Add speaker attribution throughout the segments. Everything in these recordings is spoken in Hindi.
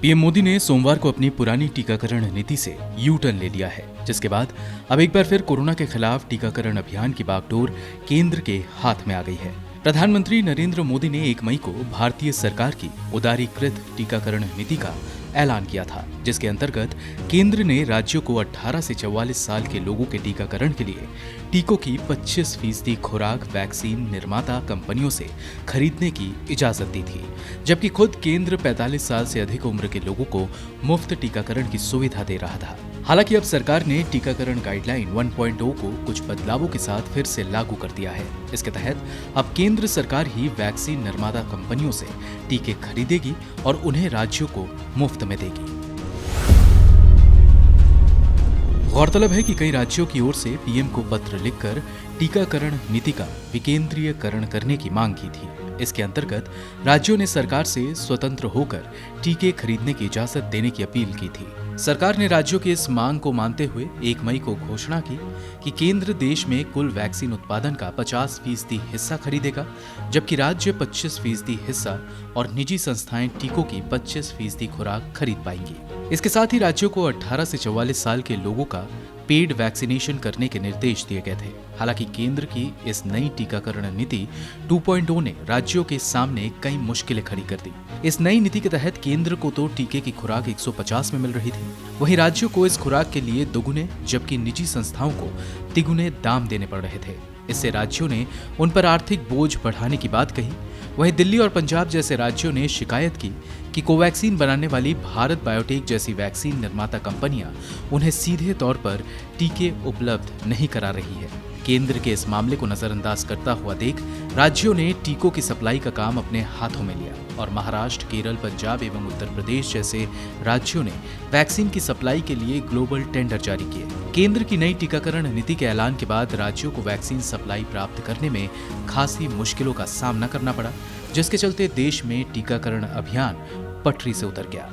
Speaker 1: पीएम मोदी ने सोमवार को अपनी पुरानी टीकाकरण नीति से यू टर्न ले लिया है, जिसके बाद अब एक बार फिर कोरोना के खिलाफ टीकाकरण अभियान की बागडोर केंद्र के हाथ में आ गई है। प्रधानमंत्री नरेंद्र मोदी ने 1 मई को भारतीय सरकार की उदारीकृत टीकाकरण नीति का ऐलान किया था, जिसके अंतर्गत केंद्र ने राज्यों को 18 से 44 साल के लोगों के टीकाकरण के लिए टीकों की 25% खुराक वैक्सीन निर्माता कंपनियों से खरीदने की इजाजत दी थी, जबकि खुद केंद्र 45 साल से अधिक उम्र के लोगों को मुफ्त टीकाकरण की सुविधा दे रहा था। हालांकि अब सरकार ने टीकाकरण गाइडलाइन 1.0 को कुछ बदलावों के साथ फिर से लागू कर दिया है। इसके तहत अब केंद्र सरकार ही वैक्सीन निर्माता कंपनियों से टीके खरीदेगी और उन्हें राज्यों को मुफ्त में देगी। गौरतलब है कि कई राज्यों की ओर से पीएम को पत्र लिखकर टीकाकरण नीति का विकेंद्रीयकरण करने की मांग की थी। इसके अंतर्गत राज्यों ने सरकार से स्वतंत्र होकर टीके खरीदने की इजाजत देने की अपील की थी। सरकार ने राज्यों की इस मांग को मानते हुए 1 मई को घोषणा की कि केंद्र देश में कुल वैक्सीन उत्पादन का 50% हिस्सा खरीदेगा, जबकि राज्य 25% हिस्सा और निजी संस्थाएं टीकों की 25% खुराक खरीद पाएंगी। इसके साथ ही राज्यों को 18 से 44 साल के लोगों का पेड वैक्सीनेशन करने के निर्देश दिए गए थे। हालांकि केंद्र की इस नई टीकाकरण नीति 2.0 ने राज्यों के सामने कई मुश्किलें खड़ी कर दी। इस नई नीति के तहत केंद्र को तो टीके की खुराक 150 में मिल रही थी, वहीं राज्यों को इस खुराक के लिए दोगुने जबकि निजी संस्थाओं को तिगुने दाम देने पड़ रहे थे। इससे राज्यों ने उन पर आर्थिक बोझ बढ़ाने की बात कही। वहीं दिल्ली और पंजाब जैसे राज्यों ने शिकायत की कि कोवैक्सीन बनाने वाली भारत बायोटेक जैसी वैक्सीन निर्माता कंपनियां उन्हें सीधे तौर पर टीके उपलब्ध नहीं करा रही है। केंद्र के इस मामले को नजरअंदाज करता हुआ देख राज्यों ने टीकों की सप्लाई का काम अपने हाथों में लिया और महाराष्ट्र, केरल, पंजाब एवं उत्तर प्रदेश जैसे राज्यों ने वैक्सीन की सप्लाई के लिए ग्लोबल टेंडर जारी किए। केंद्र की नई टीकाकरण नीति के ऐलान के बाद राज्यों को वैक्सीन सप्लाई प्राप्त करने में खासी मुश्किलों का सामना करना पड़ा, जिसके चलते देश में टीकाकरण अभियान पटरी से उतर गया।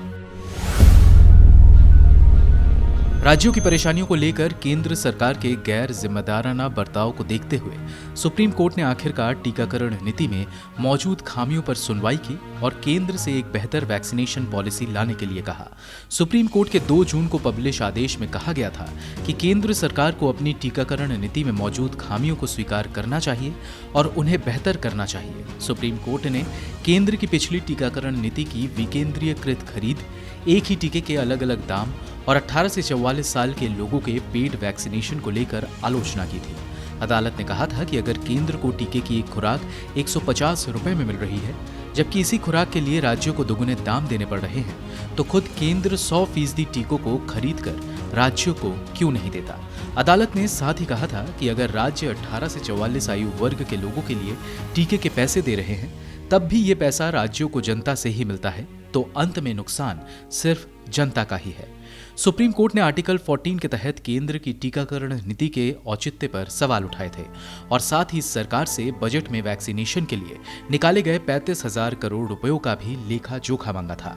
Speaker 1: राज्यों की परेशानियों को लेकर केंद्र सरकार के गैर जिम्मेदाराना बर्ताव को देखते हुए सुप्रीम कोर्ट ने आखिरकार टीकाकरण नीति में मौजूद खामियों पर सुनवाई की और केंद्र से एक बेहतर वैक्सीनेशन पॉलिसी लाने के लिए कहा। सुप्रीम कोर्ट के 2 जून को पब्लिश आदेश में कहा गया था कि केंद्र सरकार को अपनी टीकाकरण नीति में मौजूद खामियों को स्वीकार करना चाहिए और उन्हें बेहतर करना चाहिए। सुप्रीम कोर्ट ने केंद्र की पिछली टीकाकरण नीति की विकेंद्रीयकृत खरीद, एक ही टीके के अलग अलग दाम और 18 से 44 साल के लोगों के पेड वैक्सीनेशन को लेकर आलोचना की थी। अदालत ने कहा था कि अगर केंद्र को टीके की एक खुराक 150 रुपए में मिल रही है, जबकि इसी खुराक के लिए राज्यों को दोगुने दाम देने पड़ रहे हैं, तो खुद केंद्र 100% टीकों को खरीद कर राज्यों को क्यों नहीं देता। अदालत ने साथ ही कहा था कि अगर राज्य 18 से 44 आयु वर्ग के लोगों के लिए टीके के पैसे दे रहे हैं, तब भी ये पैसा राज्यों को जनता से ही मिलता है, तो अंत में नुकसान सिर्फ जनता का ही है। सुप्रीम कोर्ट ने आर्टिकल 14 के तहत केंद्र की टीकाकरण नीति के औचित्य पर सवाल उठाए थे और साथ ही सरकार से बजट में वैक्सीनेशन के लिए निकाले गए 35,000 करोड़ रुपयों का भी लेखा जोखा मांगा था।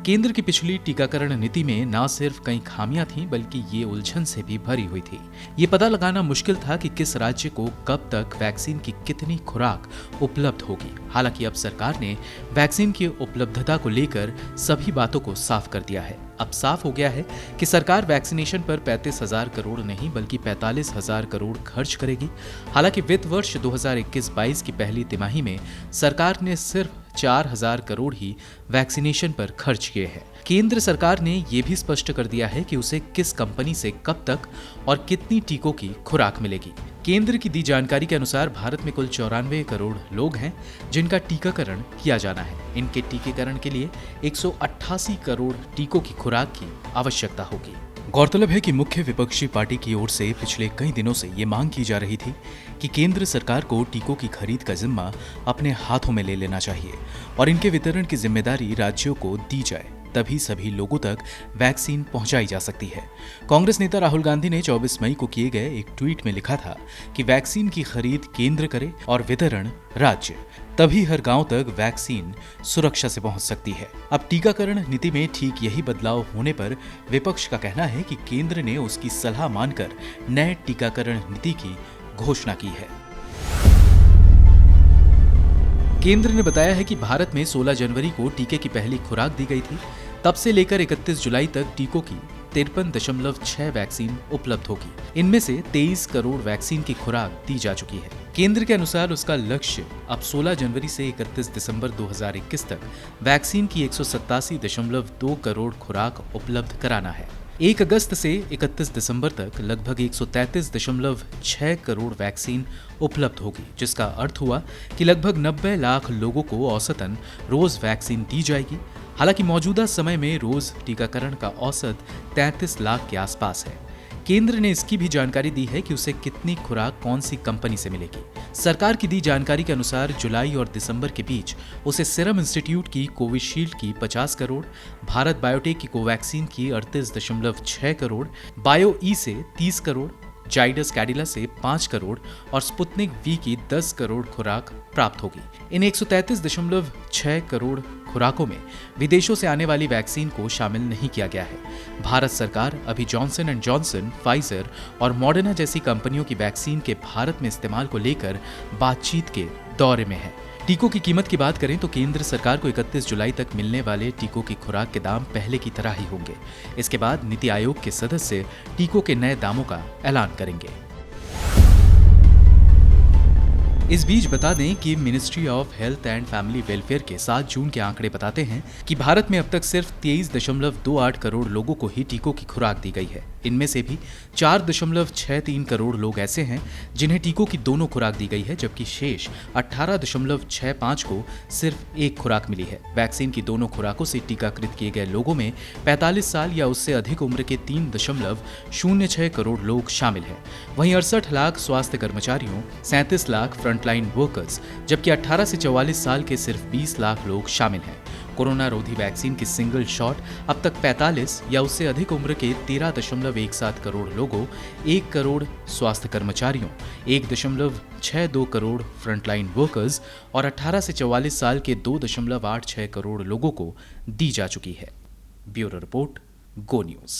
Speaker 1: केंद्र की पिछली टीकाकरण नीति में न सिर्फ कई खामियां थीं, बल्कि ये उलझन से भी भरी हुई थी। ये पता लगाना मुश्किल था कि किस राज्य को कब तक वैक्सीन की कितनी खुराक उपलब्ध होगी। हालांकि अब सरकार ने वैक्सीन की उपलब्धता को लेकर सभी बातों को साफ कर दिया है। अब साफ हो गया है कि सरकार वैक्सीनेशन पर 35,000 करोड़ नहीं बल्कि 45,000 करोड़ खर्च करेगी। हालांकि वित्त वर्ष 2021-22 की पहली तिमाही में सरकार ने सिर्फ 4,000 करोड़ ही वैक्सीनेशन पर खर्च किए हैं। केंद्र सरकार ने यह भी स्पष्ट कर दिया है कि उसे किस कंपनी से कब तक और कितनी टीकों की खुराक मिलेगी। केंद्र की दी जानकारी के अनुसार भारत में कुल 94 करोड़ लोग हैं जिनका टीकाकरण किया जाना है। इनके टीकाकरण के लिए 188 करोड़ टीकों की खुराक की आवश्यकता होगी। गौरतलब है कि मुख्य विपक्षी पार्टी की ओर से पिछले कई दिनों से ये मांग की जा रही थी कि केंद्र सरकार को टीकों की खरीद का जिम्मा अपने हाथों में ले लेना चाहिए और इनके वितरण की जिम्मेदारी राज्यों को दी जाए, तभी सभी लोगों तक वैक्सीन पहुंचाई जा सकती है। कांग्रेस नेता राहुल गांधी ने 24 मई को किए गए एक ट्वीट में लिखा था कि वैक्सीन की खरीद केंद्र करे और वितरण राज्य, तभी हर गांव तक वैक्सीन सुरक्षा से पहुंच सकती है। अब टीकाकरण नीति में ठीक यही बदलाव होने पर विपक्ष का कहना है कि केंद्र ने उसकी सलाह मानकर नए टीकाकरण नीति की घोषणा की है। केंद्र ने बताया है कि भारत में 16 जनवरी को टीके की पहली खुराक दी गई थी। तब से लेकर 31 जुलाई तक टीकों की 53.6 वैक्सीन उपलब्ध होगी। इनमें से 23 करोड़ वैक्सीन की खुराक दी जा चुकी है। केंद्र के अनुसार उसका लक्ष्य अब 16 जनवरी से 31 दिसंबर 2021 तक वैक्सीन की 187.2 करोड़ खुराक उपलब्ध कराना है। 1 अगस्त से 31 दिसंबर तक लगभग 133.6 करोड़ वैक्सीन उपलब्ध होगी, जिसका अर्थ हुआ कि लगभग 90 लाख लोगों को औसतन रोज वैक्सीन दी जाएगी। हालांकि मौजूदा समय में रोज टीकाकरण का औसत 33 लाख के आसपास है। केंद्र ने इसकी भी जानकारी दी है कि उसे कितनी खुराक कौन सी कंपनी से मिलेगी। सरकार की दी जानकारी के अनुसार जुलाई और दिसंबर के बीच उसे सीरम इंस्टीट्यूट की कोविशील्ड की 50 करोड़, भारत बायोटेक की कोवैक्सीन की 38.6 करोड़, बायो ई से 30 करोड़, जाइडस कैडिला से 5 करोड़ और स्पुतनिक वी की 10 करोड़ खुराक प्राप्त होगी। इन 133.6 करोड़ खुराकों में विदेशों से आने वाली वैक्सीन को शामिल नहीं किया गया है। भारत सरकार अभी जॉनसन एंड जॉनसन, फाइजर और मॉडर्ना जैसी कंपनियों की वैक्सीन के भारत में इस्तेमाल को लेकर बातचीत के दौरे में है। टीकों की कीमत की बात करें तो केंद्र सरकार को 31 जुलाई तक मिलने वाले टीकों की खुराक के दाम पहले की तरह ही होंगे। इसके बाद नीति आयोग के सदस्य टीकों के नए दामों का ऐलान करेंगे। इस बीच बता दें कि ministry of health and family welfare के 7 जून के आंकड़े बताते हैं कि भारत में अब तक सिर्फ 23.28 करोड़ लोगों को ही टीकों की खुराक दी गई है। इनमें से भी 4.63 करोड़ लोग ऐसे हैं जिन्हें टीकों की दोनों खुराक दी गई है, जबकि शेष 18.65 को सिर्फ एक खुराक मिली है। वैक्सीन की दोनों खुराकों से टीकाकृत किए गए लोगों में 45 साल या उससे अधिक उम्र के 3.06 करोड़ लोग शामिल हैं। वहीं 68 लाख स्वास्थ्य कर्मचारियों, 37 लाख फ्रंटलाइन वर्कर्स, जबकि 18 से 44 साल के सिर्फ 20 लाख लोग शामिल हैं। कोरोना रोधी वैक्सीन की सिंगल शॉट अब तक 45 या उससे अधिक उम्र के 13.17 करोड़ लोगों, 1 करोड़ स्वास्थ्य कर्मचारियों, 1.62 करोड़ फ्रंटलाइन वर्कर्स और 18 से 44 साल के 2.86 करोड़ लोगों को दी जा चुकी है। ब्यूरो रिपोर्ट, गो न्यूज।